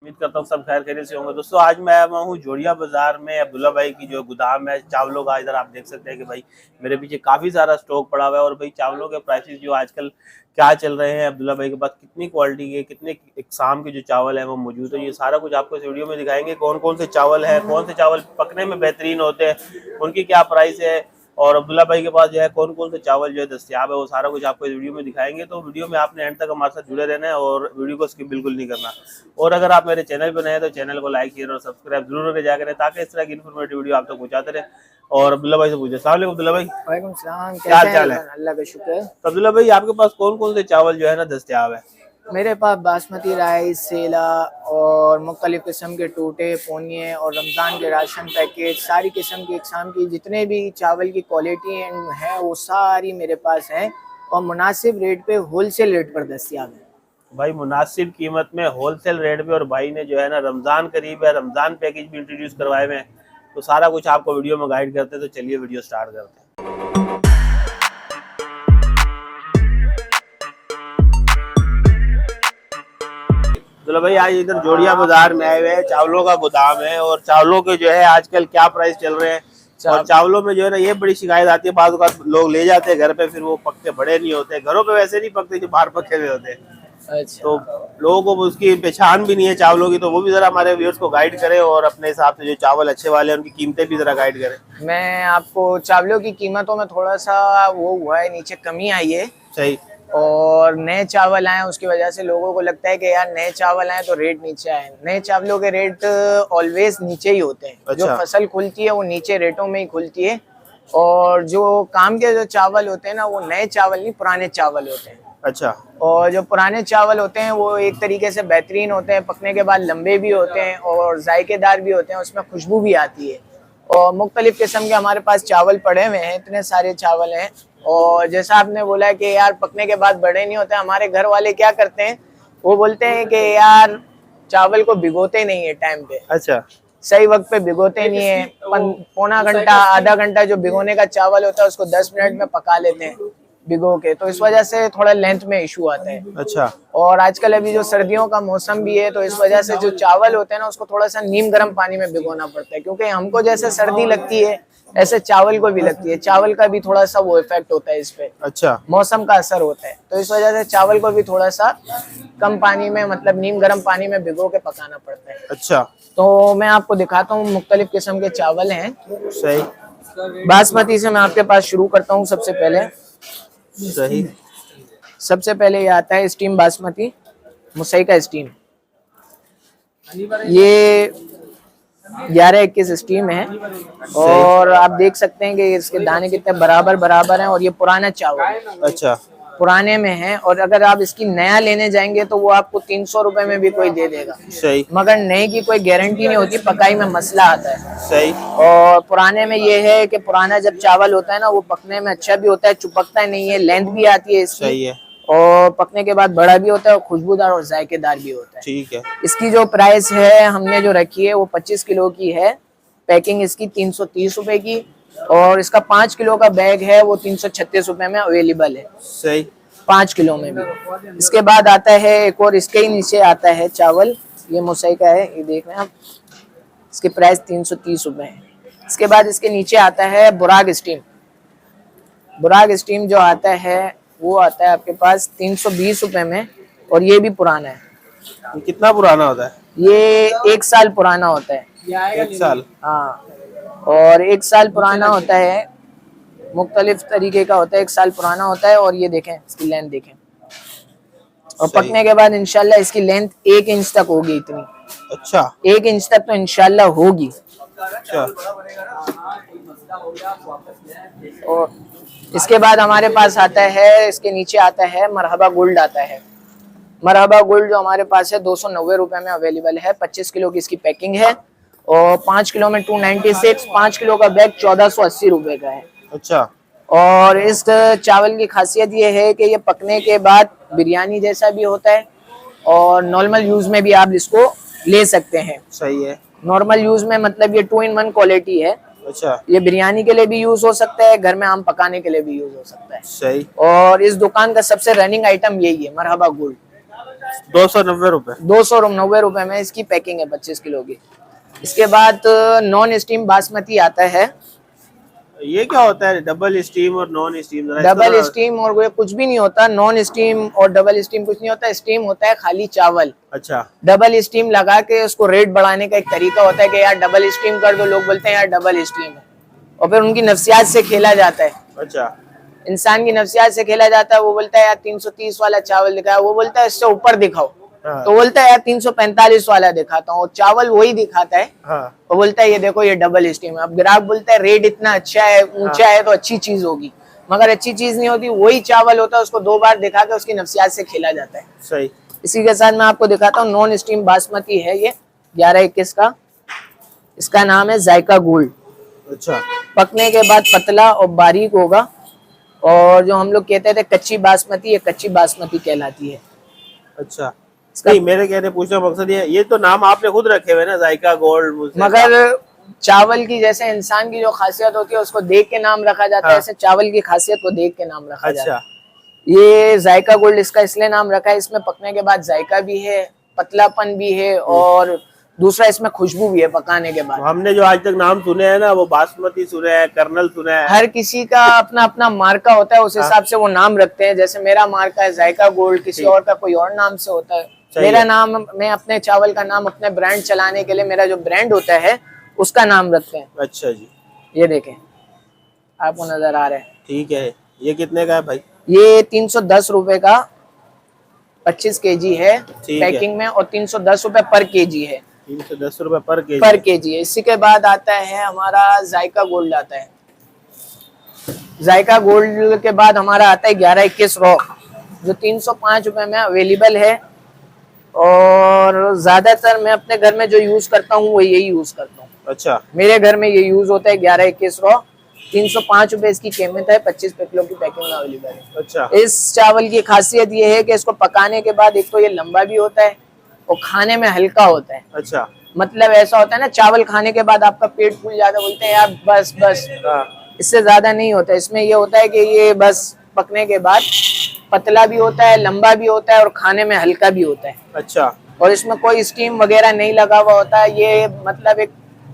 उम्मीद करता हूँ सब खैर खैरियत से होंगे। दोस्तों आज मैं आया हूँ जोड़िया बाजार में अब्दुल्ला भाई की जो गोदाम है चावलों का। इधर आप देख सकते हैं कि भाई मेरे पीछे काफ़ी सारा स्टॉक पड़ा हुआ है और भाई चावलों के प्राइसेस जो आजकल क्या चल रहे हैं, अब्दुल्ला भाई के पास कितनी क्वालिटी के कितने इकसाम के जो चावल है वो मौजूद है। ये सारा कुछ आपको इस वीडियो में दिखाएंगे, कौन कौन से चावल है, कौन से चावल पकने में बेहतरीन होते हैं, उनकी क्या प्राइस है और अब्दुल्ला भाई के पास जो है कौन कौन से चावल जो है दस्तियाब है, वो सारा कुछ आपको इस वीडियो में दिखाएंगे। तो वीडियो में आपने एंड तक हमारे साथ जुड़े रहना है और वीडियो को स्किप बिल्कुल नहीं करना। और अगर आप मेरे चैनल पर नए हैं तो चैनल को लाइक शेयर और सब्सक्राइब जरूर करके जाकर ताकि इस तरह की इन्फॉर्मेटिव वीडियो आप तक पहुंचाते रहे। और अब्दुल्ला भाई से पूछे, सलाम अब्दुल्ला भाई। वालेकुम सलाम, क्या हाल चाल है? अल्लाह का शुक्र। तो अब्दुल्ला भाई आपके पास कौन कौन से चावल जो है ना दस्तियाब है? मेरे पास बासमती राइस, सेला और मुख्तलिफ किस्म के टूटे पोनिए और रमज़ान के राशन पैकेट, सारी किस्म की इकसाम की जितने भी चावल की क्वालिटी है वो सारी मेरे पास है और मुनासिब रेट पे होलसेल रेट पर दस्तियाब है। भाई मुनासिब कीमत में होलसेल रेट पे, और भाई ने जो है ना रमज़ान करीब है, रमज़ान पैकेज भी इंट्रोड्यूस करवाए हुए हैं। तो सारा कुछ आपको वीडियो में गाइड करते हैं। तो चलिए वीडियो स्टार्ट करते हैं। चलो भाई आज इधर जोड़िया बाजार में आए हुए हैं, चावलों का गोदाम है और चावलों के जो है आजकल क्या प्राइस चल रहे हैं। और चावलों में जो है ना ये बड़ी शिकायत आती है, बाद लोग ले जाते हैं घर पे, फिर वो पकते बड़े नहीं होते, घरों पे वैसे नहीं पकते जो बाहर पके हुए होते हैं। अच्छा। तो लोगों को उसकी पहचान भी नहीं है चावलों की, तो वो भी जरा हमारे व्यूअर्स को गाइड करें और अपने हिसाब से जो चावल अच्छे वाले हैं उनकी कीमतें भी जरा गाइड करें। मैं आपको चावलों की कीमतों में थोड़ा सा वो हुआ है, नीचे कमी आई है। सही। और नए चावल आए उसकी वजह से लोगों को लगता है कि यार नए चावल आए तो रेट नीचे आए। नए चावलों के रेट ऑलवेज नीचे ही होते हैं। अच्छा। जो फसल खुलती है वो नीचे रेटों में ही खुलती है। और जो काम के जो चावल होते हैं ना वो नए चावल नहीं, पुराने चावल होते हैं। अच्छा। और जो पुराने चावल होते हैं वो एक तरीके से बेहतरीन होते हैं, पकने के बाद लंबे भी होते हैं और जायकेदार भी होते हैं, उसमें खुशबू भी आती है। और मुख्तलिफ किस्म के हमारे पास चावल पड़े हुए हैं, इतने सारे चावल हैं। और जैसा आपने बोला कि यार पकने के बाद बड़े नहीं होते, हमारे घर वाले क्या करते हैं, वो बोलते हैं कि यार चावल को भिगोते नहीं है टाइम पे। अच्छा। सही वक्त पे भिगोते नहीं है। पौना घंटा आधा घंटा जो भिगोने का चावल होता है उसको 10 मिनट में पका लेते हैं भिगो के, तो इस वजह से थोड़ा लेंथ में इशू आता है। अच्छा। और आजकल अभी जो सर्दियों का मौसम भी है तो इस वजह से जो चावल होते हैं ना उसको थोड़ा सा नीम गर्म पानी में भिगोना पड़ता है, क्योंकि हमको जैसे सर्दी लगती है ऐसे चावल को भी लगती है। चावल का भी थोड़ा सा वो इफेक्ट होता है इस पे। अच्छा। मौसम का असर होता है, तो इस वजह से चावल को भी थोड़ा सा कम पानी में, मतलब नीम गर्म पानी में भिगो के पकाना पड़ता है। अच्छा। तो मैं आपको दिखाता हूँ, मुख्तलिफ किस्म के चावल हैं। सही। बासमती से मैं आपके पास शुरू करता हूँ सबसे पहले। सही। सबसे पहले ये आता है स्टीम बासमती, मुसई का स्टीम। ये 11-21 स्टीम है और आप देख सकते हैं कि इसके दाने कितने बराबर बराबर हैं। और ये पुराना चावल, अच्छा, पुराने में है। और अगर आप इसकी नया लेने जाएंगे तो वो आपको 300 रुपए में भी कोई दे देगा। सही। मगर नए की कोई गारंटी नहीं होती, पकाई में मसला आता है। सही। और पुराने में ये है कि पुराना जब चावल होता है ना वो पकने में अच्छा भी होता है, चिपकता नहीं है, लेंथ भी आती है इसकी। सही है। और पकने के बाद बड़ा भी होता है और खुशबूदार और जायकेदार भी होता है। ठीक है। इसकी जो प्राइस है हमने जो रखी है वो 25 किलो की है। पैकिंग इसकी 330 रुपए की और इसका 5 किलो का बैग है वो 336 रुपए में अवेलेबल है। सही। 5 किलो में भी। इसके बाद आता है एक और, इसके ही नीचे आता है चावल, ये मुसई का है, ये देख रहे हैं आप। इसकी प्राइस 330 रुपए है। इसके बाद इसके नीचे आता है बुराग स्टीम। बुराग स्टीम जो आता है वो आता है आपके पास 320 रुपए में और ये भी पुराना है। कितना पुराना होता है? ये 1 साल पुराना होता है। 1 साल? हाँ, और 1 साल पुराना होता है, मुख्तलिफ तरीके का होता है, 1 साल पुराना होता है। और ये देखें इसकी लेंथ देखें। और पकने के बाद इंशाल्लाह इसकी लेंथ 1 इंच तक होगी इतनी। अच्छा। 1 इंच तक तो इंशाल्लाह होगी। अच्छा। और इसके बाद हमारे पास आता है, इसके नीचे आता है मरहबा गोल्ड आता है। मरहबा गोल्ड जो हमारे पास है 290 रुपए में अवेलेबल है। 25 किलो की इसकी पैकिंग है और 5 किलो में 296, 5 किलो का बैग 1480 रुपए का है। अच्छा। और इस चावल की खासियत ये है कि ये पकने के बाद बिरयानी जैसा भी होता है और नॉर्मल यूज में भी आप इसको ले सकते हैं। सही है। नॉर्मल यूज में मतलब ये 2 in 1 क्वालिटी है। अच्छा। ये बिरयानी के लिए भी यूज हो सकता है, घर में आम पकाने के लिए भी यूज हो सकता है। सही। और इस दुकान का सबसे रनिंग आइटम यही है, मरहबा गोल्ड। 290 रुपए। 290 रुपए में इसकी पैकिंग है 25 किलो की। इसके बाद नॉन स्टीम बासमती आता है। ये क्या होता है, डबल स्टीम और नॉन स्टीम? डबल स्टीम और वो कुछ भी नहीं होता, नॉन स्टीम और डबल स्टीम कुछ नहीं होता। स्टीम होता है खाली चावल। अच्छा। डबल स्टीम लगा के उसको रेट बढ़ाने का एक तरीका होता है कि यार डबल स्टीम कर दो, लोग बोलते हैं यार डबल स्टीम है, और फिर उनकी नफ्सियात से खेला जाता है। अच्छा। इंसान की नफ्सियात से खेला जाता है। वो बोलता है यार 330 वाला चावल दिखाया, वो बोलता है इससे ऊपर दिखाओ, हाँ। तो बोलता है यार 345 वाला दिखाता हूँ, चावल वही दिखाता है। हाँ। वो बोलता है ये देखो ये डबल स्टीम है। अब ग्राहक बोलता है रेट इतना अच्छा है, ऊंचा है, तो अच्छी चीज होगी, मगर अच्छी चीज नहीं होती। वही चावल होता है, उसको 2 बार दिखा के उसकी नफ्सियात से खेला जाता है। सही। इसी के साथ मैं आपको दिखाता हूँ नॉन स्टीम बासमती है ये 1121 का। इसका नाम है जायका गोल्ड। अच्छा। पकने के बाद पतला और बारीक होगा, और जो हम लोग कहते थे कच्ची बासमती, ये कच्ची बासमती कहलाती है। अच्छा। नहीं, मेरे कहने पूछने का मकसद ये तो नाम आपने खुद रखे हुए ना, जायका गोल्ड। मगर चावल की जैसे इंसान की जो खासियत होती है उसको देख के नाम रखा जाता है, हाँ। ऐसे चावल की खासियत को देख के नाम रखा जाता है। अच्छा। ये जायका गोल्ड इसका इसलिए नाम रखा है, इसमें पकने के बाद जायका भी है, पतलापन भी है, और दूसरा इसमें खुशबू भी है पकाने के बाद। हमने जो आज तक नाम सुने हैं ना, वो बासमती सुने हैं, कर्नल सुने हैं। हर किसी का अपना अपना मार्का होता है, उस हिसाब से वो नाम रखते हैं। जैसे मेरा मार्का है जायका गोल्ड, किसी और का कोई और नाम से होता है। मेरा नाम, मैं अपने चावल का नाम अपने ब्रांड चलाने के लिए, मेरा जो ब्रांड होता है उसका नाम रखते हैं। अच्छा जी। ये देखें, आपको नजर आ रहा है। ठीक है। ये कितने का है भाई? ये 310 रुपए का 25 केजी है पैकिंग में, और 310 रुपए पर केजी है। 310 रुपए पर केजी है। इसी के बाद आता है हमारा जायका गोल्ड आता है। जायका गोल्ड के बाद हमारा आता है 1121 रॉ, जो 305 रुपए में अवेलेबल है, और ज्यादातर मैं अपने घर में जो यूज करता हूँ वो यही यूज करता हूँ। अच्छा। मेरे घर में ये यूज होता है 1121 रॉ। 305 रुपए इसकी कीमत है, 25 किलो की पैकिंग में अवेलेबल है। अच्छा। इस चावल की खासियत ये है कि इसको पकाने के बाद एक तो ये लंबा भी होता है और खाने में हल्का होता है। अच्छा। मतलब ऐसा होता है ना, चावल खाने के बाद आपका पेट फूल जाता है, बोलते हैं यार बस बस, इससे ज्यादा नहीं होता। इसमें ये होता है कि ये बस पकने के बाद पतला भी होता है, लंबा भी होता है, और खाने में हल्का भी होता है। अच्छा। और इसमें कोई स्टीम वगैरह नहीं लगा हुआ होता है। ये मतलब एक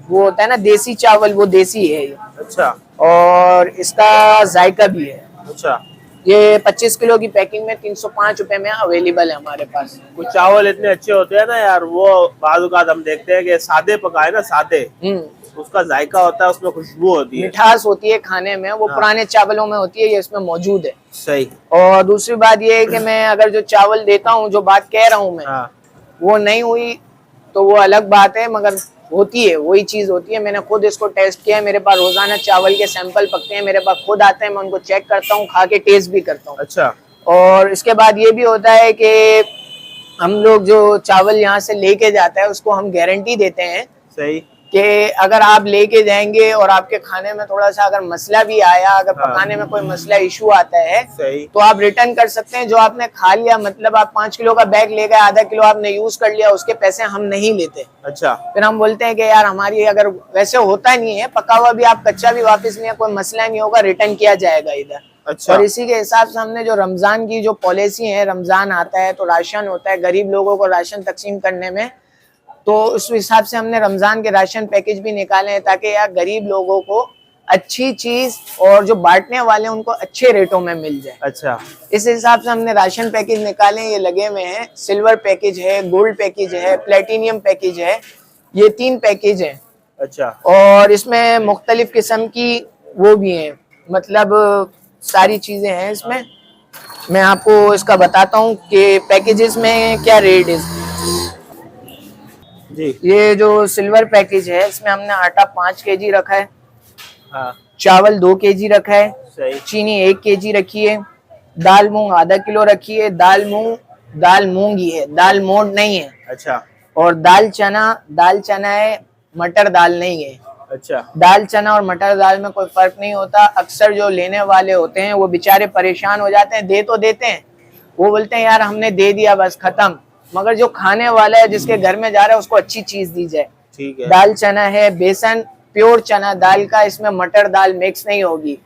वो होता है ना देसी चावल, वो देसी है ये। अच्छा। और इसका जायका भी है। अच्छा। ये 25 किलो की पैकिंग में 305 रुपए में अवेलेबल है हमारे पास। कुछ चावल इतने अच्छे होते हैं ना यार, वो बाज़-औक़ात हम देखते हैं कि सादे पकाए ना, सादे, उसका जायका होता है, उसमें खुशबू होती है, मिठास होती है खाने में, वो पुराने चावलों में होती है, ये इसमें मौजूद है। सही। और दूसरी बात ये है कि मैं अगर जो चावल देता हूँ, जो बात कह रहा हूँ मैं, वो नहीं हुई तो वो अलग बात है, मगर होती है, वही चीज होती है। मैंने खुद इसको टेस्ट किया है, मेरे पास रोजाना चावल के सैंपल पकते हैं, मेरे पास खुद आते हैं, मैं उनको चेक करता हूँ, खा के टेस्ट भी करता हूँ। अच्छा। और इसके बाद ये भी होता है कि हम लोग जो चावल यहाँ से लेके जाता है उसको हम गारंटी देते हैं। सही। कि अगर आप लेके जाएंगे और आपके खाने में थोड़ा सा अगर मसला भी आया, अगर पकाने में कोई मसला इशू आता है, तो आप रिटर्न कर सकते हैं। जो आपने खा लिया, मतलब आप 5 किलो का बैग ले गए, आधा किलो आपने यूज कर लिया, उसके पैसे हम नहीं लेते। अच्छा। फिर हम बोलते हैं कि यार हमारी, अगर वैसे होता नहीं है, पका हुआ भी आप कच्चा भी वापस नहीं है, कोई मसला नहीं होगा, रिटर्न किया जाएगा इधर। अच्छा। और इसी के हिसाब से हमने जो रमजान की जो पॉलिसी है, रमजान आता है तो राशन होता है, गरीब लोगों को राशन तकसीम करने में, तो उस हिसाब से हमने रमजान के राशन पैकेज भी निकाले हैं, ताकि यार गरीब लोगों को अच्छी चीज और जो बांटने वाले उनको अच्छे रेटों में मिल जाए। अच्छा। इस हिसाब से हमने राशन पैकेज निकाले, ये लगे हुए हैं। सिल्वर पैकेज है, गोल्ड पैकेज है, प्लेटिनियम पैकेज है, ये 3 पैकेज हैं। अच्छा। और इसमें मुख्तलिफ किस्म की वो भी हैं, मतलब सारी चीजें हैं इसमें। मैं आपको इसका बताता हूँ कि पैकेजेस में क्या रेट है जी। ये जो सिल्वर पैकेज है, इसमें हमने आटा 5 केजी रखा है, चावल 2 केजी रखा है, सही। चीनी 1 केजी रखी है, दाल मूंग आधा किलो रखी है। दाल मूंग ही है, दाल मोड नहीं है। अच्छा। और दाल चना है, मटर दाल नहीं है। अच्छा। दाल चना और मटर दाल में कोई फर्क नहीं होता। अक्सर जो लेने वाले होते हैं वो बेचारे परेशान हो जाते हैं, दे तो देते हैं, वो बोलते हैं यार हमने दे दिया बस खत्म, मगर जो खाने वाला है, जिसके घर में जा रहा है, उसको अच्छी चीज दी जाए। ठीक है। दाल चना है, बेसन प्योर चना दाल का, इसमें मटर दाल मिक्स नहीं होगी।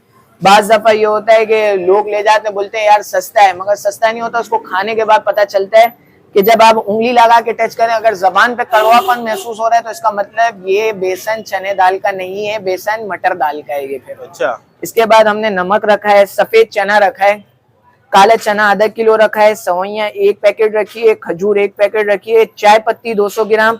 बाज दफा ये होता है कि लोग ले जाते बोलते हैं यार सस्ता है, मगर सस्ता नहीं होता, उसको खाने के बाद पता चलता है कि जब आप उंगली लगा के टच करें, अगर जबान पे कड़वापन महसूस हो रहा है तो इसका मतलब ये बेसन चने दाल का नहीं है, बेसन मटर दाल का है ये फिर। अच्छा। इसके बाद हमने नमक रखा है, सफेद चना रखा है, काला चना आधा किलो रखा है, सवैयां 1 पैकेट रखी है, खजूर 1 पैकेट रखी है, चाय पत्ती 200 ग्राम,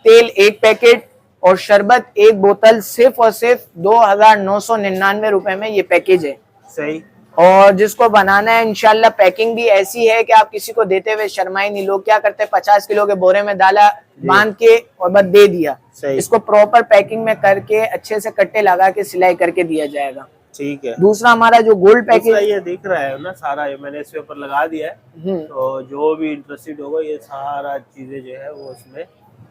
तेल 1 पैकेट और शरबत 1 बोतल। सिर्फ और सिर्फ 2,999 रुपए में ये पैकेज है। सही। और जिसको बनाना है इंशाल्लाह पैकिंग भी ऐसी है कि आप किसी को देते हुए शर्माए नहीं। लोग क्या करते हैं 50 किलो के बोरे में डाला, बांध के और बस दे दिया। इसको प्रॉपर पैकिंग में करके अच्छे से कट्टे लगा के सिलाई करके दिया जाएगा। ठीक है। दूसरा हमारा जो गोल्ड पैकेज ये दिख रहा है ना सारा, ये मैंने इसके ऊपर लगा दिया है, तो जो भी इंटरेस्टेड होगा ये सारा चीजें जो है वो उसमें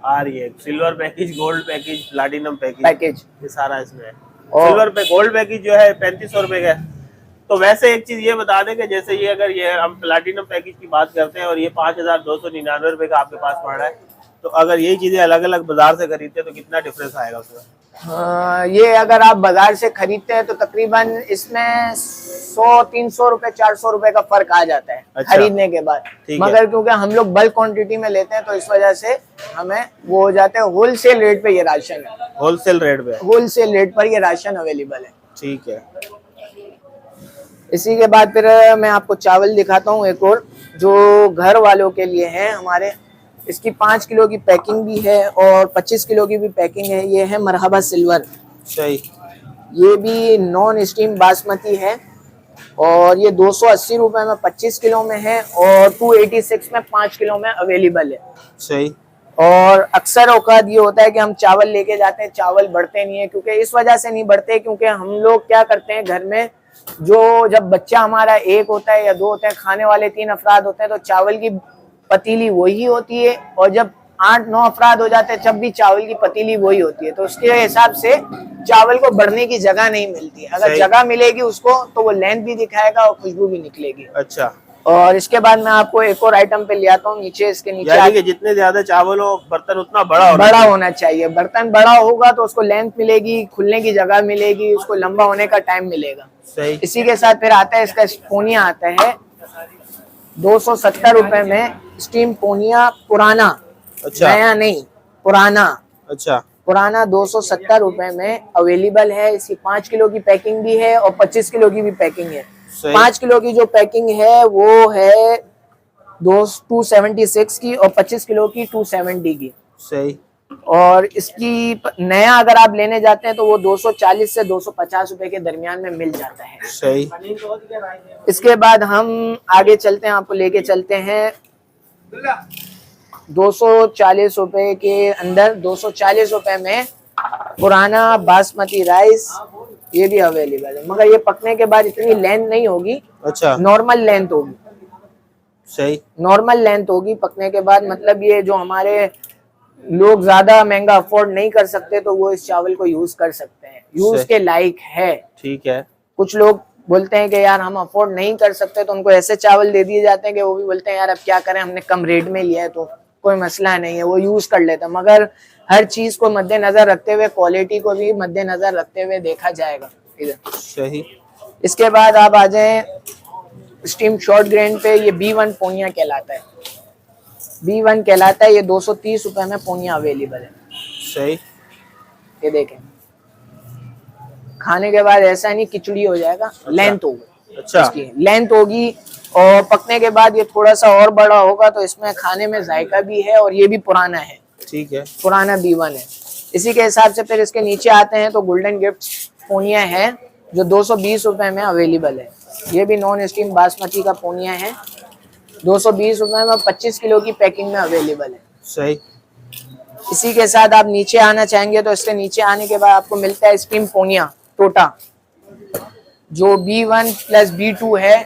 आ रही है। Silver package, gold package, platinum package, ये सारा इसमें है। सिल्वर पे गोल्ड पैकेज जो है 3500 रुपए का है। तो वैसे एक चीज ये बता दें कि जैसे ये अगर ये हम प्लैटिनम पैकेज की बात करते हैं और ये 5,299 रुपए का आपके पास पड़ रहा है, तो अगर यही चीजें अलग अलग बाजार से खरीदते हैं तो कितना डिफरेंस आएगा उसमें? ये अगर आप बाजार से खरीदते हैं तो तकरीबन इसमें 100-300 रुपए 400 रुपए का फर्क आ जाता है। अच्छा। खरीदने के बाद। मगर क्योंकि हम लोग बल्क क्वांटिटी में लेते हैं तो इस वजह से हमें वो हो जाते हैं। होलसेल रेट पे ये राशन है, होलसेल रेट पर ये राशन अवेलेबल है। ठीक है। इसी के बाद फिर मैं आपको चावल दिखाता हूँ एक और, जो घर वालों के लिए है हमारे। इसकी 5 किलो की पैकिंग भी है और 25 किलो की भी पैकिंग है। ये है मरहबा सिल्वर। सही। ये भी नॉन स्टीम बासमती है और ये 280 रुपए में 25 किलो में है और 286 में 5 किलो में अवेलेबल है। सही। और अक्सर औकात ये होता है कि हम चावल लेके जाते हैं, चावल बढ़ते नहीं है। क्योंकि इस वजह से नहीं बढ़ते क्योंकि हम लोग क्या करते हैं घर में, जो जब बच्चा हमारा 1 होता है या 2 होते हैं, खाने वाले 3 अफराद होते हैं, तो चावल की पतीली वही होती है। और जब 8-9 अफराद हो जाते हैं तब भी चावल की पतीली वही होती है। तो उसके हिसाब से चावल को बढ़ने की जगह नहीं मिलती है। अगर जगह मिलेगी उसको तो वो लेंथ भी दिखाएगा और खुशबू भी निकलेगी। अच्छा। और इसके बाद मैं आपको एक और आइटम पे ले आता हूँ। नीचे इसके नीचे जितने ज्यादा चावल हो बर्तन उतना बड़ा होना चाहिए। बर्तन बड़ा होगा तो उसको लेंथ मिलेगी, खुलने की जगह मिलेगी, उसको लंबा होने का टाइम मिलेगा। सही। इसी के साथ फिर आता है इसका पोनिया आता है 270 रुपए में। स्टीम पोनिया पुराना। अच्छा। नया नहीं, पुराना। अच्छा। पुराना 270 रुपए में अवेलेबल है। इसकी 5 किलो की पैकिंग भी है और 25 किलो की भी पैकिंग है। 5 किलो की जो पैकिंग है वो है 276 की और 25 किलो की 270 की। सही। और इसकी नया अगर आप लेने जाते हैं तो वो 240 से 250 रुपए के दरमियान में मिल जाता है। सही। इसके बाद हम आगे चलते हैं, आपको लेके चलते हैं 240 रुपए के अंदर। 240 रुपए में पुराना बासमती राइस, ये भी अवेलेबल है। मगर ये पकने के बाद इतनी लेंथ नहीं होगी। अच्छा। नॉर्मल लेंथ होगी। सही। नॉर्मल लेंथ होगी पकने के बाद। मतलब ये जो हमारे लोग ज्यादा महंगा अफोर्ड नहीं कर सकते तो वो इस चावल को यूज कर सकते हैं, यूज के लायक है। ठीक है। कुछ लोग बोलते हैं कि यार हम अफोर्ड नहीं कर सकते तो उनको ऐसे चावल दे दिए जाते हैं कि वो भी बोलते हैं यार अब क्या करें, हमने कम रेट में लिया है तो कोई मसला नहीं है, वो यूज कर लेते हैं। मगर हर चीज को मद्देनजर रखते हुए, क्वालिटी को भी मद्देनजर रखते हुए देखा जाएगा इधर। सही। इसके बाद आप आ जाए स्टीम शॉर्ट ग्रेन पे। ये B1 पोनिया कहलाता है। B1 कहलाता है। ये 230 रुपए में पोनिया अवेलेबल है। सही। ये देखें, खाने के बाद ऐसा नहीं खिचड़ी हो जाएगा। अच्छा। लेंथ होगी। अच्छा। इसकी लेंथ होगी और पकने के बाद ये थोड़ा सा और बड़ा होगा तो इसमें खाने में जायका भी है। और ये भी पुराना है। ठीक है। पुराना B1 है। इसी के हिसाब से फिर इसके नीचे आते हैं तो गोल्डन गिफ्ट पोनिया है जो 220 रुपए में अवेलेबल है। ये भी नॉन स्टीम बासमती का पोनिया है। 220 रुपए में 25 किलो की पैकिंग में अवेलेबल है। सही। इसी के साथ आप नीचे आना चाहेंगे तो इसके नीचे आने के बाद आपको मिलता है स्टीम पोनिया टोटा जो B1 प्लस B2 है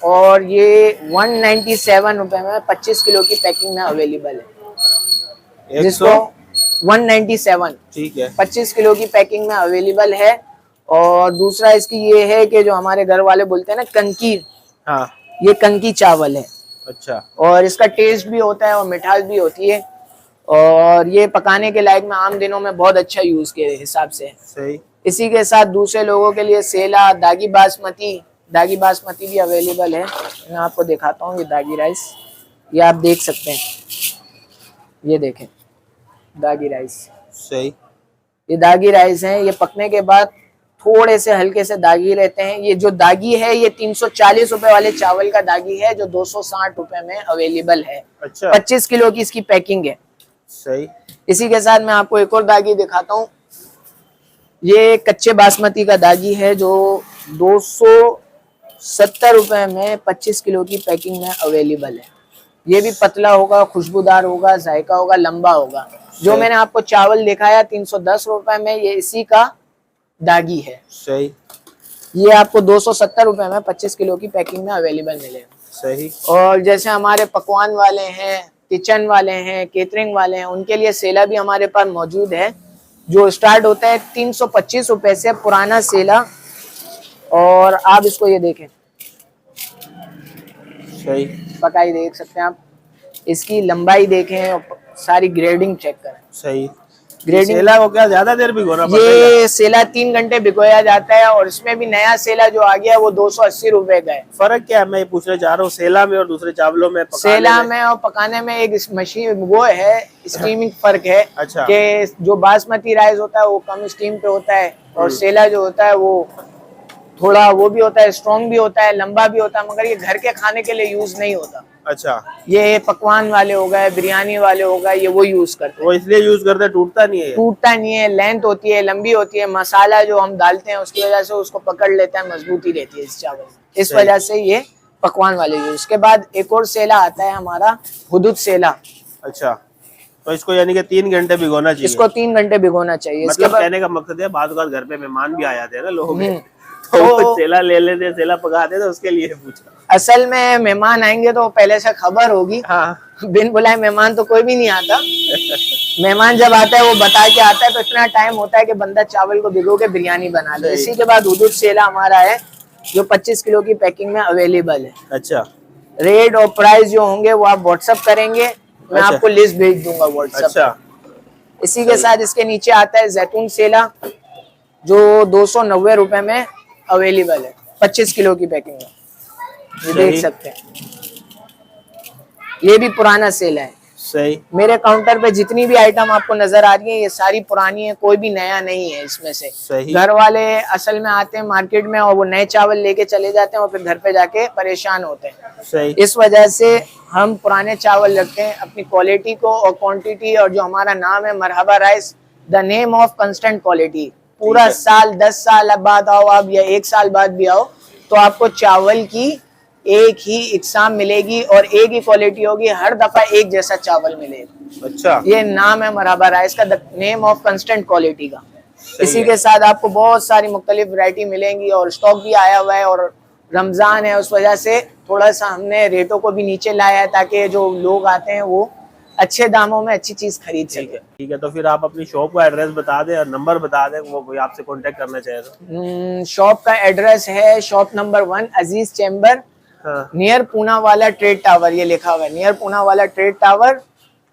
और ये 197 रुपए में 25 किलो की पैकिंग में अवेलेबल है। जिसको 197। ठीक है। 25 किलो की पैकिंग में अवेलेबल है। और दूसरा इसकी ये है कि जो हमारे घर वाले बोलते हैं ना कंकी, हाँ, ये कंकी चावल है। अच्छा। और इसका टेस्ट भी होता है और मिठास भी होती है और ये पकाने के लायक में आम दिनों में बहुत अच्छा यूज के हिसाब से। सही। इसी के साथ दूसरे लोगों के लिए सेला, दागी बासमती भी अवेलेबल है। मैं आपको दिखाता हूँ ये दागी राइस। ये आप देख सकते हैं, ये देखें दागी राइस, सही। ये दागी राइस है। ये पकने के बाद थोड़े से हल्के से दागी रहते हैं। ये जो दागी है ये 340 रुपए वाले चावल का दागी है जो 260 रुपए में अवेलेबल है। अच्छा, 25 किलो की इसकी पैकिंग है। सही। इसी के साथ मैं आपको एक और दागी दिखाता हूँ। ये कच्चे बासमती का दागी है जो 270 रुपए में 25 किलो की पैकिंग में अवेलेबल है। ये भी पतला होगा, खुशबूदार होगा, जायका होगा, लंबा होगा। जो मैंने आपको चावल दिखाया 310 रुपए में, ये इसी का दागी है। सही। ये आपको 270 रुपए में 25 किलो की पैकिंग में अवेलेबल मिलेगा। सही। और जैसे हमारे पकवान वाले हैं, किचन वाले हैं, केटरिंग वाले हैं, उनके लिए सेला भी हमारे पास मौजूद है जो स्टार्ट होता है 325 रुपए से, पुराना सेला। और आप इसको ये देखें, सही। पकाई देख सकते हैं आप, इसकी लंबाई देखें और सारी ग्रेडिंग चेक करें। सही। ग्रेडिंग सेला को क्या ज्यादा देर भिगोना पड़ता है? ये सेला 3 घंटे भिगोया जाता है और इसमें भी नया सेला जो आ गया है वो 280 रुपए का है। फर्क क्या है, मैं ये पूछना चाह रहा हूँ, सेला में और दूसरे चावलों में? सेला में और पकाने में एक मशीन वो है, स्टीमिंग फर्क है। अच्छा। कि जो बासमती राइस होता है वो कम स्टीम पे होता है और सेला जो होता है वो थोड़ा वो भी होता है, स्ट्रॉन्ग भी होता है, लंबा भी होता है, मगर ये घर के खाने के लिए यूज नहीं होता। अच्छा। ये पकवान वाले हो गए, बिरयानी वाले हो गए, ये वो यूज करते हैं। वो इसलिए यूज करते हैं, टूटता नहीं है ये? टूटता नहीं है, लेंथ होती है, लंबी होती है, मसाला जो हम डालते हैं उसकी वजह से उसको पकड़ लेता है, मजबूती रहती है इस चावल में, इस सही। वजह से ये पकवान वाले यूज। उसके बाद एक और सेला आता है हमारा, हुदूद सेला। अच्छा, तो इसको यानी कि 3 घंटे भिगोना चाहिए? इसको 3 घंटे भिगोना चाहिए। इसके मतलब बाद कहने का मकसद है बाद घर पे मेहमान भी आ जाते हैं ना लोग, तो तो सेला ले लेते, सेला पकाते, तो उसके लिए पूछा। असल में मेहमान आएंगे तो पहले से खबर होगी। हाँ। बिन बुलाए मेहमान तो कोई भी नहीं आता। मेहमान जब आता है वो बता के आता है, तो इतना टाइम होता है कि बंदा चावल को भिगो के बिरयानी बना ले। इसी के बाद हुदूद सेला हमारा है जो 25 किलो की पैकिंग में अवेलेबल है। अच्छा। रेट और प्राइस जो होंगे वो आप व्हाट्सअप करेंगे, मैं अच्छा। आपको लिस्ट भेज दूंगा व्हाट्सएप। अच्छा। इसी के साथ इसके नीचे आता है जैतून सेला जो 290 रुपए में अवेलेबल है 25 किलो की पैकिंग में, ये देख सकते हैं। ये भी पुराना सेल है। सही। मेरे काउंटर पे जितनी भी आइटम आपको नजर आ रही है ये सारी पुरानी है, कोई भी नया नहीं है इसमें से। सही। घर वाले असल में आते हैं मार्केट में और वो नए चावल लेके चले जाते हैं और फिर घर पे जाके परेशान होते हैं। सही। इस वजह से हम पुराने चावल रखते हैं, अपनी क्वालिटी को और क्वांटिटी, और जो हमारा नाम है Marhaba rice, the name of constant quality. पूरा साल 10 साल बाद आओ आप या 1 साल बाद भी आओ तो आपको चावल की एक ही इकसाम मिलेगी और एक ही क्वालिटी होगी, हर दफा एक जैसा चावल मिलेगा। अच्छा। ये नाम है मरहबा राइस का, the name of constant quality का। इसी के साथ आपको बहुत सारी मुख्तलिफ वैरायटी मिलेंगी और स्टॉक भी आया हुआ है और रमजान है उस वजह से थोड़ा सा हमने रेटों को भी नीचे लाया है ताकि जो लोग आते हैं वो अच्छे दामों में अच्छी चीज खरीद सके। ठीक है, तो फिर आप अपनी शॉप का एड्रेस बता दें और नंबर बता दें, वो कोई आपसे कांटेक्ट करना चाहे तो। शॉप का एड्रेस है शॉप नंबर 1 अजीज चैम्बर, हाँ। नियर पूना वाला ट्रेड टावर, ये लिखा हुआ है नियर पूना वाला ट्रेड टावर।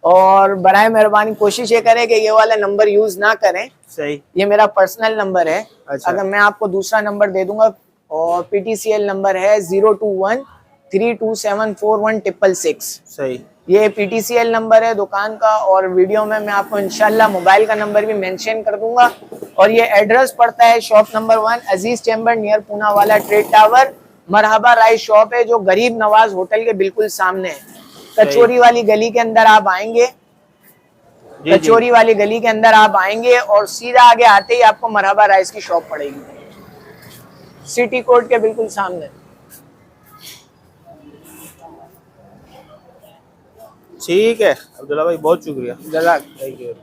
और बराए मेहरबानी कोशिश ये करें कि ये वाला नंबर यूज ना करें। सही। ये मेरा पर्सनल नंबर है। अच्छा। अगर मैं आपको दूसरा नंबर दे दूंगा, और PTCL नंबर है 02132741666। सही। ये PTCL नंबर है दुकान का, और वीडियो में मैं आपको इंशाल्लाह मोबाइल का नंबर भी मेंशन कर दूंगा। और ये एड्रेस पड़ता है शॉप नंबर 1 अजीज चैम्बर, नियर पूना वाला ट्रेड टावर। मरहबा राइस शॉप है जो गरीब नवाज होटल के बिल्कुल सामने है। कचोरी वाली गली के अंदर आप आएंगे, कचोरी वाली गली के अंदर आप आएंगे और सीधा आगे आते ही आपको मरहबा राइस की शॉप पड़ेगी, सिटी कोर्ट के बिल्कुल सामने। ठीक है अब्दुल्ला भाई, बहुत शुक्रिया। जज़ाक। Thank you.